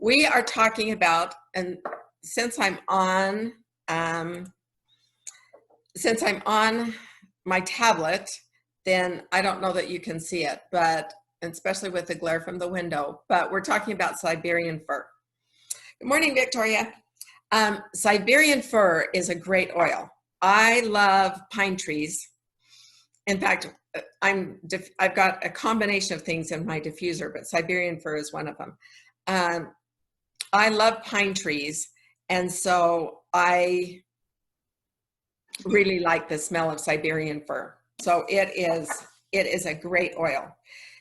We are talking about, and since I'm on my tablet, then I don't know that you can see it, but especially with the glare from the window, but we're talking about Siberian fir. Good morning, Victoria. Siberian fir is a great oil. I love pine trees. In fact, I've got a combination of things in my diffuser, but Siberian fir is one of them. I love pine trees, and so I really like the smell of Siberian fir. So it is a great oil.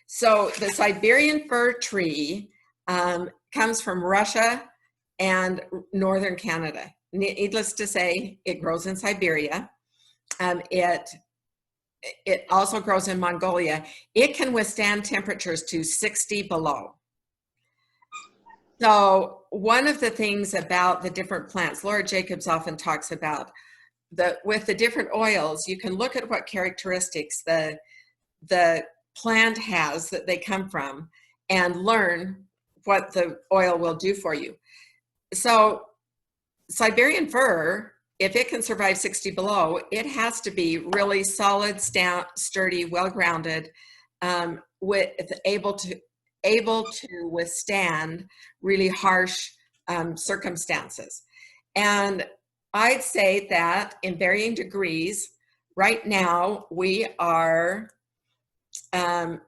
So the Siberian fir tree comes from Russia and northern Canada. Needless to say, it grows in Siberia. It also grows in Mongolia. It can withstand temperatures to 60 below. So one of the things about the different plants, Laura Jacobs often talks about, with the different oils, you can look at what characteristics the plant has that they come from and learn what the oil will do for you. So Siberian fir, if it can survive 60 below, it has to be really solid, sturdy, well-grounded, able to withstand really harsh circumstances. And I'd say that in varying degrees, right now we are in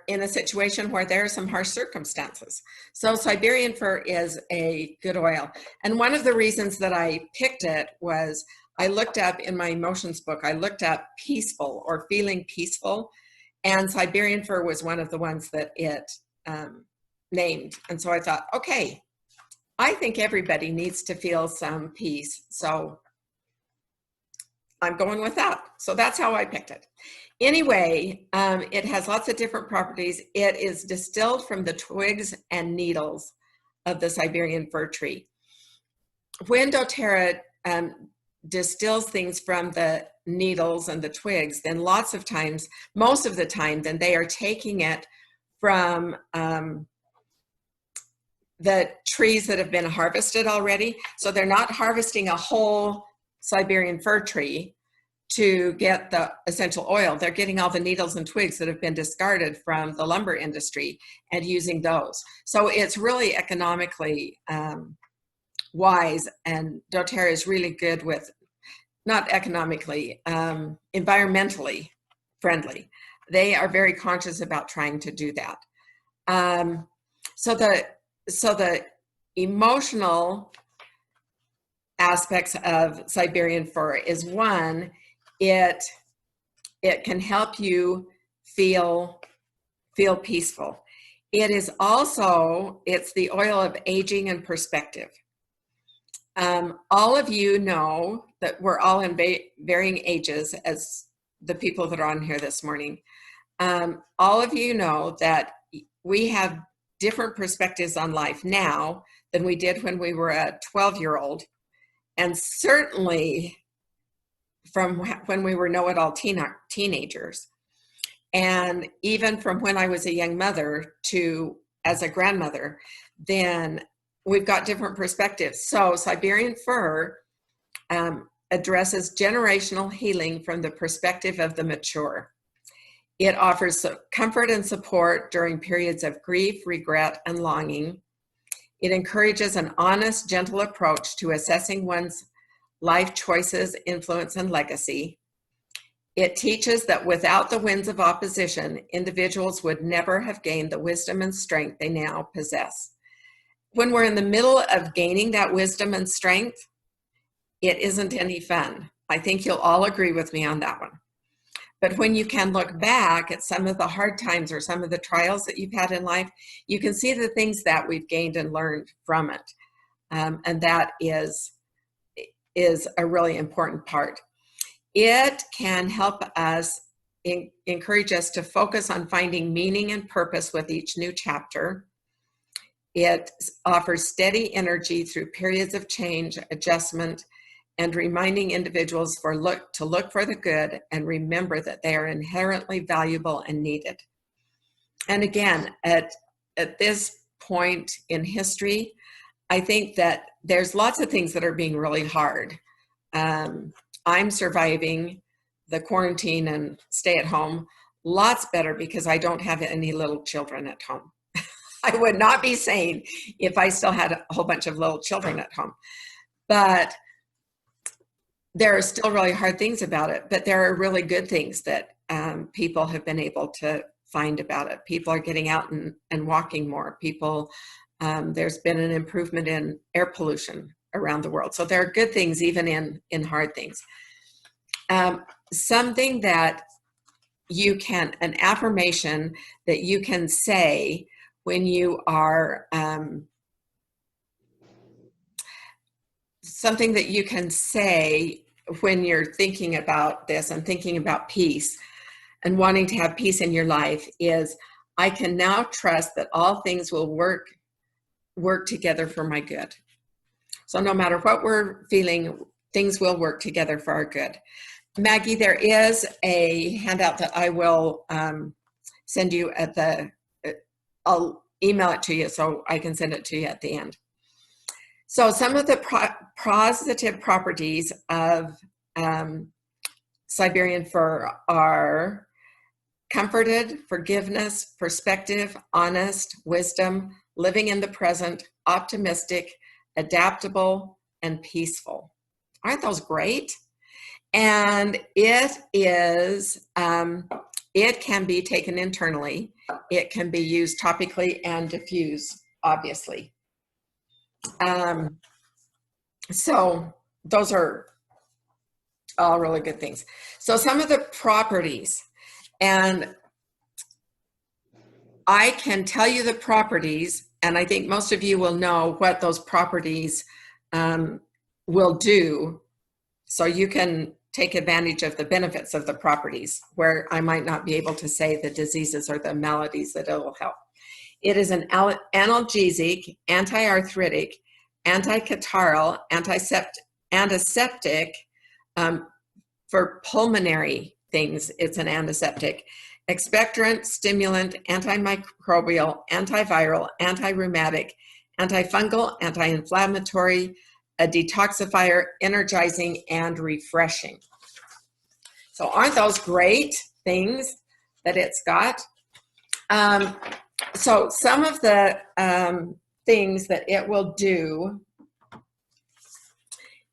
a situation where there are some harsh circumstances. So Siberian fir is a good oil. And one of the reasons that I picked it was I looked up in my emotions book, I looked up peaceful or feeling peaceful. And Siberian fir was one of the ones that it named. And so I thought, okay, I think everybody needs to feel some peace. So I'm going with that. So that's how I picked it. Anyway, it has lots of different properties. It is distilled from the twigs and needles of the Siberian fir tree. When doTERRA distills things from the needles and the twigs, then lots of times, most of the time, then they are taking it from the trees that have been harvested already. So they're not harvesting a whole Siberian fir tree to get the essential oil. They're getting all the needles and twigs that have been discarded from the lumber industry and using those. So it's really economically wise, and doTERRA is really good with, not economically, environmentally friendly. They are very conscious about trying to do that. So the emotional aspects of Siberian fir is, one, it can help you feel peaceful. It is also, it's the oil of aging and perspective. All of you know that we're all in varying ages, as the people that are on here this morning. All of you know that we have different perspectives on life now than we did when we were a 12-year-old, and certainly from when we were know-it-all teenagers, and even from when I was a young mother to as a grandmother. Then we've got different perspectives. So Siberian fir addresses generational healing from the perspective of the mature. It offers comfort and support during periods of grief, regret, and longing. It encourages an honest, gentle approach to assessing one's life choices, influence, and legacy. It teaches that without the winds of opposition, individuals would never have gained the wisdom and strength they now possess. When we're in the middle of gaining that wisdom and strength, it isn't any fun. I think you'll all agree with me on that one. But when you can look back at some of the hard times or some of the trials that you've had in life, you can see the things that we've gained and learned from it. And that is a really important part. It can help us, encourage us to focus on finding meaning and purpose with each new chapter. It offers steady energy through periods of change, adjustment, and reminding individuals to look for the good and remember that they are inherently valuable and needed. And again, at this point in history, I think that there's lots of things that are being really hard. I'm surviving the quarantine and stay at home lots better because I don't have any little children at home. I would not be sane if I still had a whole bunch of little children at home. But there are still really hard things about it, but there are really good things that people have been able to find about it. People are getting out and walking more. People, there's been an improvement in air pollution around the world. So there are good things even in hard things. Something that you can, an affirmation that you can say when you are, something that you can say when you're thinking about this and thinking about peace and wanting to have peace in your life is, I can now trust that all things will work together for my good. So no matter what we're feeling, things will work together for our good. Maggie, there is a handout that I will send you at the, I'll email it to you so I can send it to you at the end. So some of the positive properties of Siberian fir are comforted, forgiveness, perspective, honest, wisdom, living in the present, optimistic, adaptable, and peaceful. Aren't those great? And it is, it can be taken internally. It can be used topically and diffuse, obviously. So those are all really good things. So some of the properties, and I can tell you the properties, and I think most of you will know what those properties will do, so you can take advantage of the benefits of the properties, where I might not be able to say the diseases or the maladies that it will help. It is an analgesic, anti-arthritic, anti-catarrhal, antiseptic, for pulmonary things, it's an antiseptic, expectorant, stimulant, antimicrobial, antiviral, anti-rheumatic, antifungal, anti-inflammatory, a detoxifier, energizing, and refreshing. So aren't those great things that it's got? So some of the things that it will do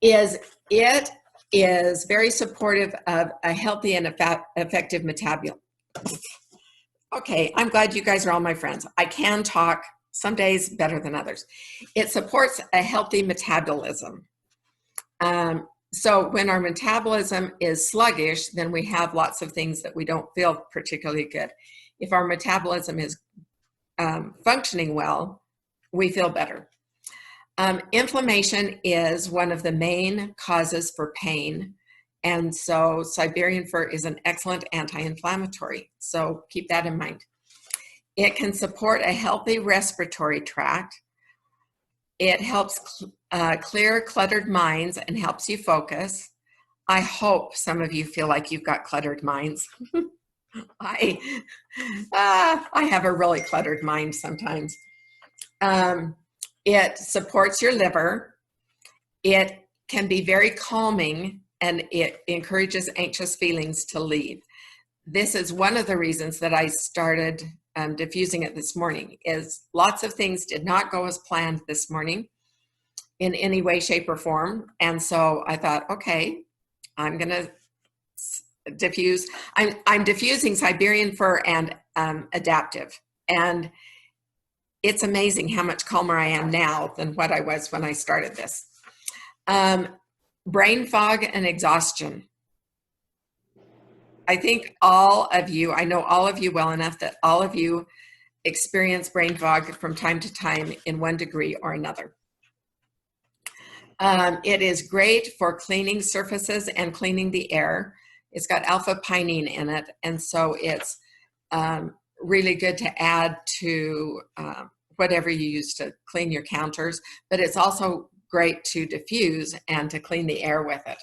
is it is very supportive of a healthy and effective metabolism. Okay, I'm glad you guys are all my friends. I can talk some days better than others. It supports a healthy metabolism. So when our metabolism is sluggish, then we have lots of things that we don't feel particularly good. If our metabolism is functioning well, we feel better. Inflammation is one of the main causes for pain. And so Siberian fir is an excellent anti-inflammatory. So keep that in mind. It can support a healthy respiratory tract. It helps clear cluttered minds and helps you focus. I hope some of you feel like you've got cluttered minds. I have a really cluttered mind sometimes. It supports your liver. It can be very calming, and it encourages anxious feelings to leave. This is one of the reasons that I started diffusing it this morning, is lots of things did not go as planned this morning in any way, shape, or form. And so I thought, okay, I'm going to diffuse. I'm diffusing Siberian fir and adaptive. And it's amazing how much calmer I am now than what I was when I started this. Brain fog and exhaustion. I think all of you, I know all of you well enough that all of you experience brain fog from time to time in one degree or another. It is great for cleaning surfaces and cleaning the air. It's got alpha-pinene in it, and so it's really good to add to whatever you use to clean your counters, but it's also great to diffuse and to clean the air with it.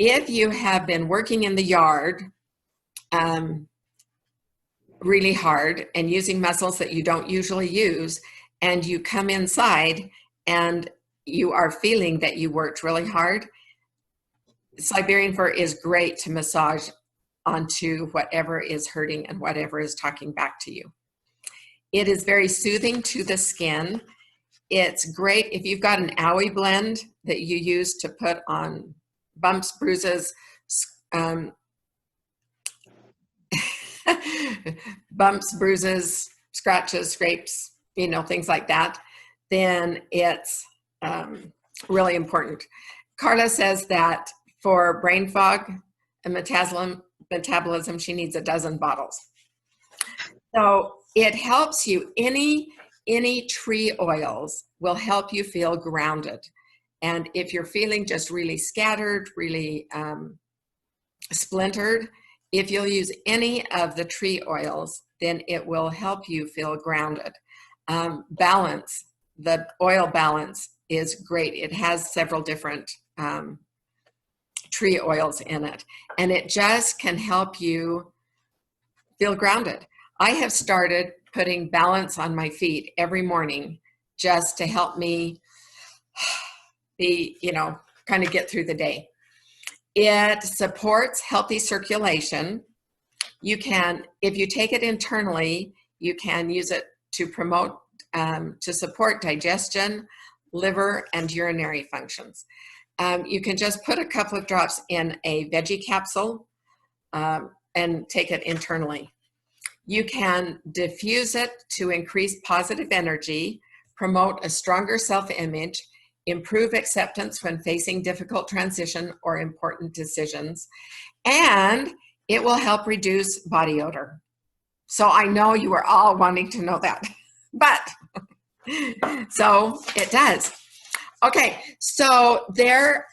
If you have been working in the yard, really hard and using muscles that you don't usually use, and you come inside and you are feeling that you worked really hard, Siberian fir is great to massage onto whatever is hurting and whatever is talking back to you. It is very soothing to the skin. It's great if you've got an owie blend that you use to put on bumps, bruises, bumps, bruises, scratches, scrapes, you know, things like that, then it's really important. Carla says that for brain fog and metabolism, she needs a dozen bottles. So it helps you. Any tree oils will help you feel grounded. And if you're feeling just really scattered, really splintered, if you'll use any of the tree oils, then it will help you feel grounded. Balance, the oil balance is great. It has several different tree oils in it, and it just can help you feel grounded. I have started putting balance on my feet every morning just to help me be, you know, kind of get through the day. It supports healthy circulation. You can, if you take it internally, you can use it to promote, to support digestion, liver, and urinary functions. You can just put a couple of drops in a veggie capsule and take it internally. You can diffuse it to increase positive energy, promote a stronger self-image, improve acceptance when facing difficult transition or important decisions, and it will help reduce body odor. So I know you are all wanting to know that, but so it does. Okay, so there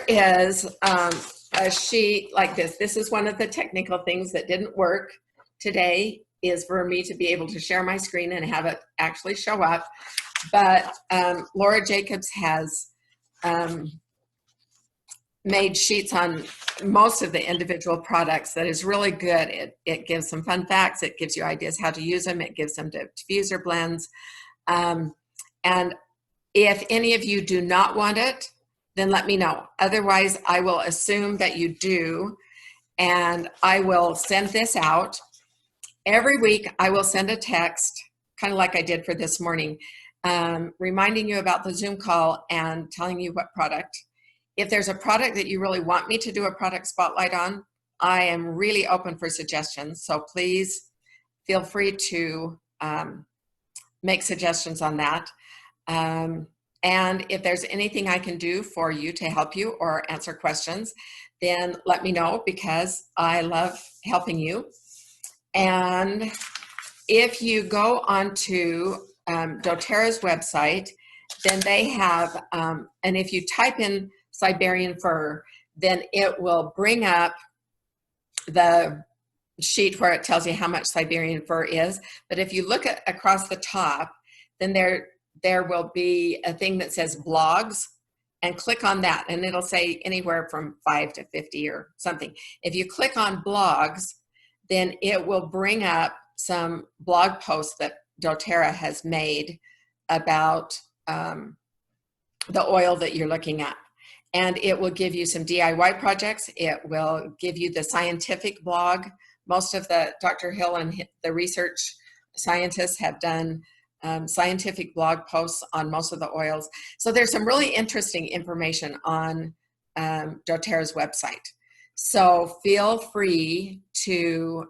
is a sheet like this. This is one of the technical things that didn't work today, is for me to be able to share my screen and have it actually show up. But Laura Jacobs has made sheets on most of the individual products that is really good. It gives some fun facts. It gives you ideas how to use them. It gives them diffuser blends. And if any of you do not want it, then let me know. Otherwise, I will assume that you do, and I will send this out. Every week, I will send a text, kind of like I did for this morning, reminding you about the Zoom call and telling you what product. If there's a product that you really want me to do a product spotlight on, I am really open for suggestions. So please feel free to make suggestions on that. And if there's anything I can do for you to help you or answer questions, then let me know, because I love helping you. And if you go onto doTERRA's website, then they have, and if you type in Siberian fir, then it will bring up the sheet where it tells you how much Siberian fir is. But if you look at across the top, then there will be a thing that says blogs, and click on that, and it'll say anywhere from 5 to 50 or something. If you click on blogs, then it will bring up some blog posts that doTERRA has made about the oil that you're looking at. And it will give you some DIY projects. It will give you the scientific blog. Most of the Dr. Hill and the research scientists have done scientific blog posts on most of the oils. So there's some really interesting information on doTERRA's website. So feel free to